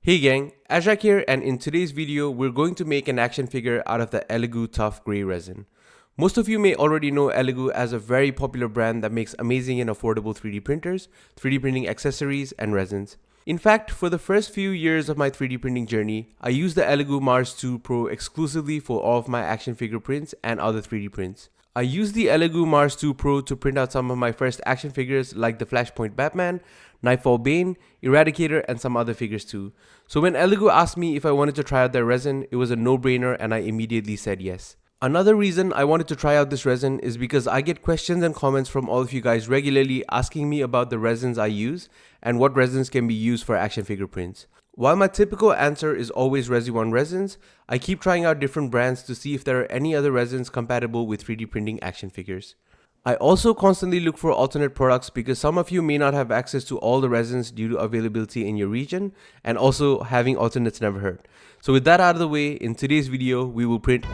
Hey gang, Ajak here, and in today's video, we're going to make an action figure out of the Elegoo Tough Grey resin. Most of you may already know Elegoo as a very popular brand that makes amazing and affordable 3D printers, 3D printing accessories, and resins. In fact, for the first few years of my 3D printing journey, I used the Elegoo Mars 2 Pro exclusively for all of my action figure prints and other 3D prints. I used the Elegoo Mars 2 Pro to print out some of my first action figures like the Flashpoint Batman, Nightfall Bane, Eradicator, and some other figures too. So when Elegoo asked me if I wanted to try out their resin, it was a no-brainer and I immediately said yes. Another reason I wanted to try out this resin is because I get questions and comments from all of you guys regularly asking me about the resins I use and what resins can be used for action figure prints. While my typical answer is always Resi1 resins, I keep trying out different brands to see if there are any other resins compatible with 3D printing action figures. I also constantly look for alternate products because some of you may not have access to all the resins due to availability in your region, and also having alternates never hurt. So with that out of the way, in today's video we will print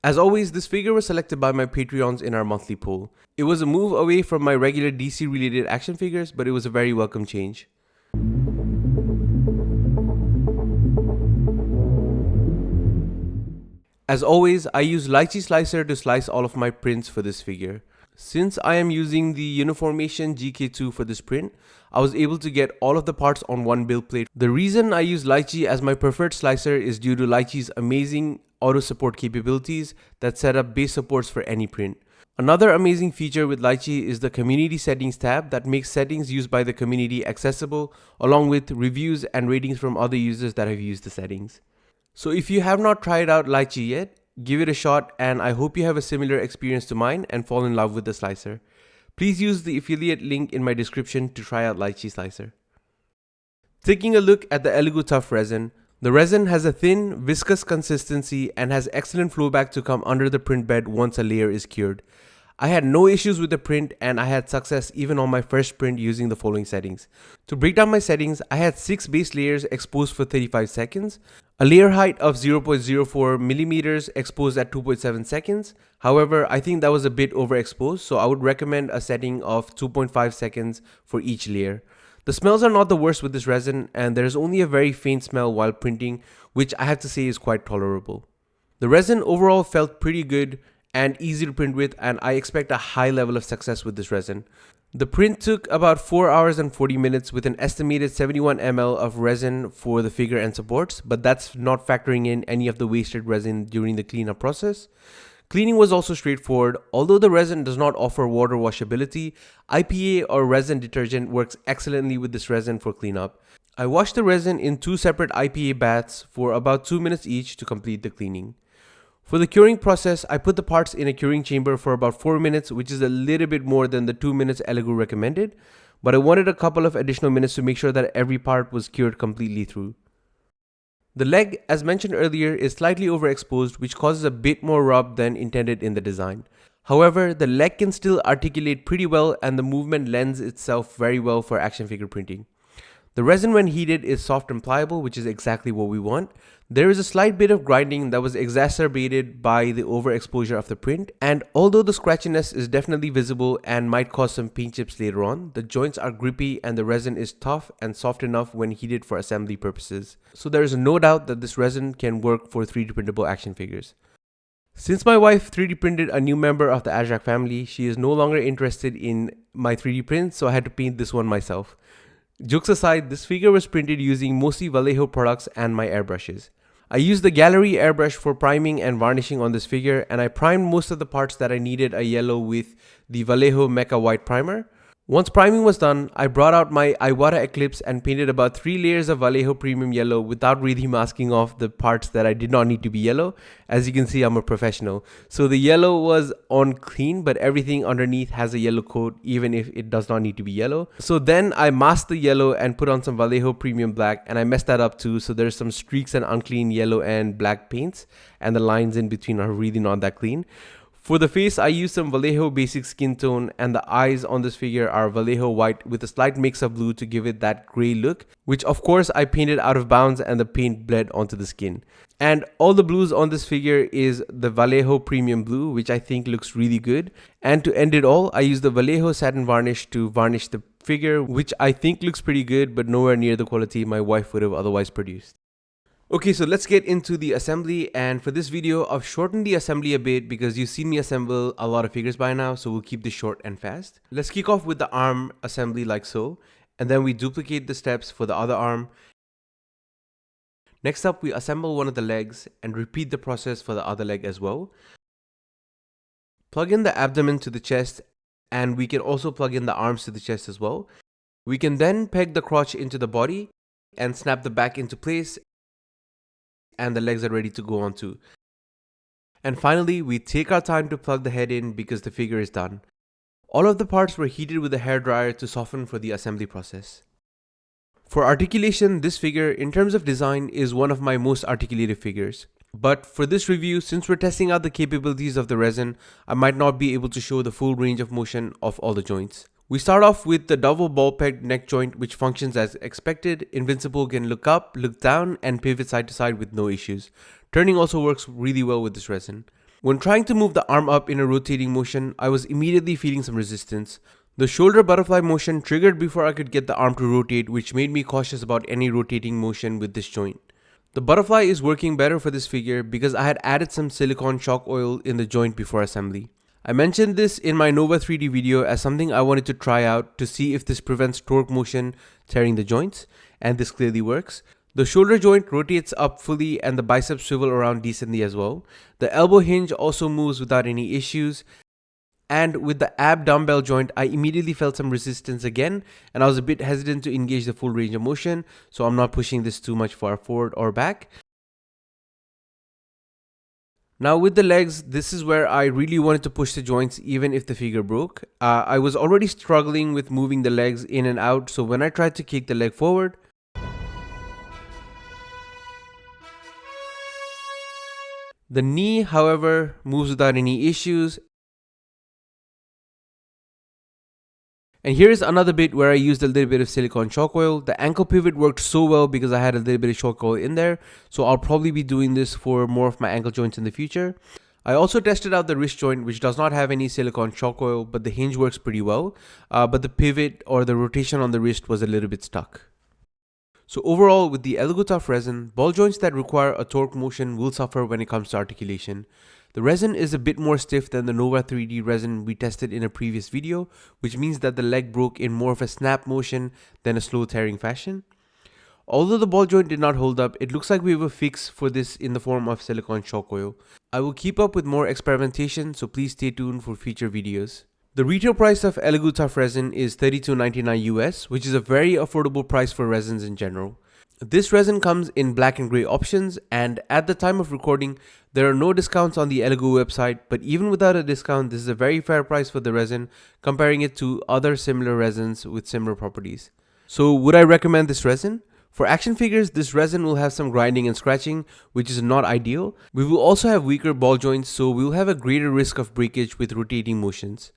As always, this figure was selected by my Patreons in our monthly poll. It was a move away from my regular DC related action figures, but it was a very welcome change. As always, I use Lychee Slicer to slice all of my prints for this figure. Since I am using the Uniformation GK2 for this print, I was able to get all of the parts on one build plate. The reason I use Lychee as my preferred slicer is due to Lychee's amazing auto support capabilities that set up base supports for any print. Another amazing feature with Lychee is the community settings tab that makes settings used by the community accessible, along with reviews and ratings from other users that have used the settings. So if you have not tried out Lychee yet, give it a shot, and I hope you have a similar experience to mine and fall in love with the slicer. Please use the affiliate link in my description to try out Lychee Slicer. Taking a look at the Elegoo Tough resin, the resin has a thin, viscous consistency and has excellent flow back to come under the print bed once a layer is cured. I had no issues with the print and I had success even on my first print using the following settings. To break down my settings, I had 6 base layers exposed for 35 seconds, a layer height of 0.04 millimeters exposed at 2.7 seconds. However, I think that was a bit overexposed, so I would recommend a setting of 2.5 seconds for each layer. The smells are not the worst with this resin, and there is only a very faint smell while printing, which I have to say is quite tolerable. The resin overall felt pretty good and easy to print with, and I expect a high level of success with this resin. The print took about 4 hours and 40 minutes with an estimated 71 ml of resin for the figure and supports, but that's not factoring in any of the wasted resin during the cleanup process. Cleaning was also straightforward. Although the resin does not offer water washability, IPA or resin detergent works excellently with this resin for cleanup. I washed the resin in 2 separate IPA baths for about 2 minutes each to complete the cleaning. For the curing process, I put the parts in a curing chamber for about 4 minutes, which is a little bit more than the 2 minutes Elegoo recommended, but I wanted a couple of additional minutes to make sure that every part was cured completely through. The leg, as mentioned earlier, is slightly overexposed, which causes a bit more rub than intended in the design. However, the leg can still articulate pretty well and the movement lends itself very well for action figure printing. The resin when heated is soft and pliable, which is exactly what we want. There is a slight bit of grinding that was exacerbated by the overexposure of the print, and although the scratchiness is definitely visible and might cause some paint chips later on, the joints are grippy and the resin is tough and soft enough when heated for assembly purposes. So there is no doubt that this resin can work for 3D printable action figures. Since my wife 3D printed a new member of the Ajak family, she is no longer interested in my 3D prints, so I had to paint this one myself. Jokes aside, this figure was printed using mostly Vallejo products and my airbrushes. I used the Gallery airbrush for priming and varnishing on this figure, and I primed most of the parts that I needed a yellow with the Vallejo Mecha White primer. Once priming was done, I brought out my Iwata Eclipse and painted about 3 layers of Vallejo Premium Yellow without really masking off the parts that I did not need to be yellow. As you can see, I'm a professional. So the yellow was on clean, but everything underneath has a yellow coat even if it does not need to be yellow. So then I masked the yellow and put on some Vallejo Premium Black, and I messed that up too. So there's some streaks and unclean yellow and black paints, and the lines in between are really not that clean. For the face, I used some Vallejo basic skin tone, and the eyes on this figure are Vallejo white with a slight mix of blue to give it that grey look, which of course I painted out of bounds and the paint bled onto the skin. And all the blues on this figure is the Vallejo Premium Blue, which I think looks really good. And to end it all, I used the Vallejo Satin Varnish to varnish the figure, which I think looks pretty good, but nowhere near the quality my wife would have otherwise produced. Okay, so let's get into the assembly, and for this video I've shortened the assembly a bit because you've seen me assemble a lot of figures by now, so we'll keep this short and fast. Let's kick off with the arm assembly like so, and then we duplicate the steps for the other arm. Next up, we assemble one of the legs and repeat the process for the other leg as well. Plug in the abdomen to the chest, and we can also plug in the arms to the chest as well. We can then peg the crotch into the body and snap the back into place, and the legs are ready to go on too. And finally, we take our time to plug the head in because the figure is done. All of the parts were heated with a hairdryer to soften for the assembly process. For articulation, this figure, in terms of design, is one of my most articulated figures. But for this review, since we're testing out the capabilities of the resin, I might not be able to show the full range of motion of all the joints. We start off with the double ball peg neck joint, which functions as expected. Invincible can look up, look down, and pivot side to side with no issues. Turning also works really well with this resin. When trying to move the arm up in a rotating motion, I was immediately feeling some resistance. The shoulder butterfly motion triggered before I could get the arm to rotate, which made me cautious about any rotating motion with this joint. The butterfly is working better for this figure because I had added some silicone chalk oil in the joint before assembly. I mentioned this in my Nova 3D video as something I wanted to try out to see if this prevents torque motion tearing the joints, and this clearly works. The shoulder joint rotates up fully and the biceps swivel around decently as well. The elbow hinge also moves without any issues. And with the ab dumbbell joint, I immediately felt some resistance again, and I was a bit hesitant to engage the full range of motion, so I'm not pushing this too much far forward or back. Now with the legs, this is where I really wanted to push the joints even if the figure broke. I was already struggling with moving the legs in and out, so when I tried to kick the leg forward, the knee, however, moves without any issues. And here's another bit where I used a little bit of silicone chalk oil. The ankle pivot worked so well because I had a little bit of chalk oil in there. So I'll probably be doing this for more of my ankle joints in the future. I also tested out the wrist joint, which does not have any silicone chalk oil, but the hinge works pretty well. But the pivot or the rotation on the wrist was a little bit stuck. So overall, with the Elegoo Tough resin, ball joints that require a torque motion will suffer when it comes to articulation. The resin is a bit more stiff than the Nova 3D resin we tested in a previous video, which means that the leg broke in more of a snap motion than a slow tearing fashion. Although the ball joint did not hold up, it looks like we have a fix for this in the form of silicone chalk oil. I will keep up with more experimentation, so please stay tuned for future videos. The retail price of Elegoo Tough resin is $32.99 US, which is a very affordable price for resins in general. This resin comes in black and grey options, and at the time of recording, there are no discounts on the Elegoo website, but even without a discount, this is a very fair price for the resin, comparing it to other similar resins with similar properties. So would I recommend this resin? For action figures, this resin will have some grinding and scratching, which is not ideal. We will also have weaker ball joints, so we will have a greater risk of breakage with rotating motions.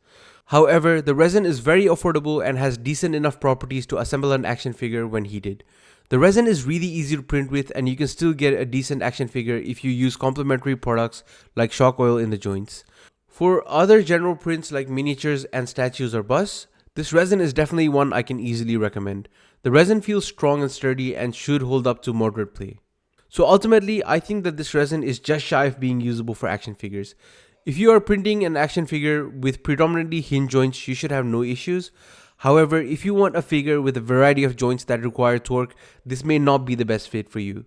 However, the resin is very affordable and has decent enough properties to assemble an action figure when heated. The resin is really easy to print with, and you can still get a decent action figure if you use complementary products like chalk oil in the joints. For other general prints like miniatures and statues or busts, this resin is definitely one I can easily recommend. The resin feels strong and sturdy and should hold up to moderate play. So ultimately, I think that this resin is just shy of being usable for action figures. If you are printing an action figure with predominantly hinge joints, you should have no issues. However, if you want a figure with a variety of joints that require torque, this may not be the best fit for you.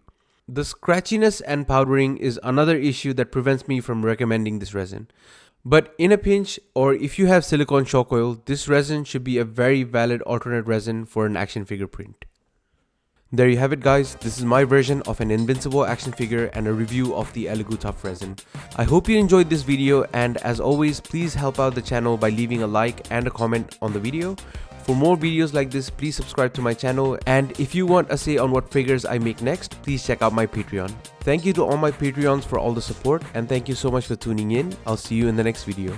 The scratchiness and powdering is another issue that prevents me from recommending this resin. But in a pinch, or if you have silicone chalk oil, this resin should be a very valid alternate resin for an action figure print. There you have it guys, this is my version of an Invincible action figure and a review of the Elegoo Tough resin. I hope you enjoyed this video, and as always, please help out the channel by leaving a like and a comment on the video. For more videos like this, please subscribe to my channel, and if you want a say on what figures I make next, please check out my Patreon. Thank you to all my Patreons for all the support, and thank you so much for tuning in. I'll see you in the next video.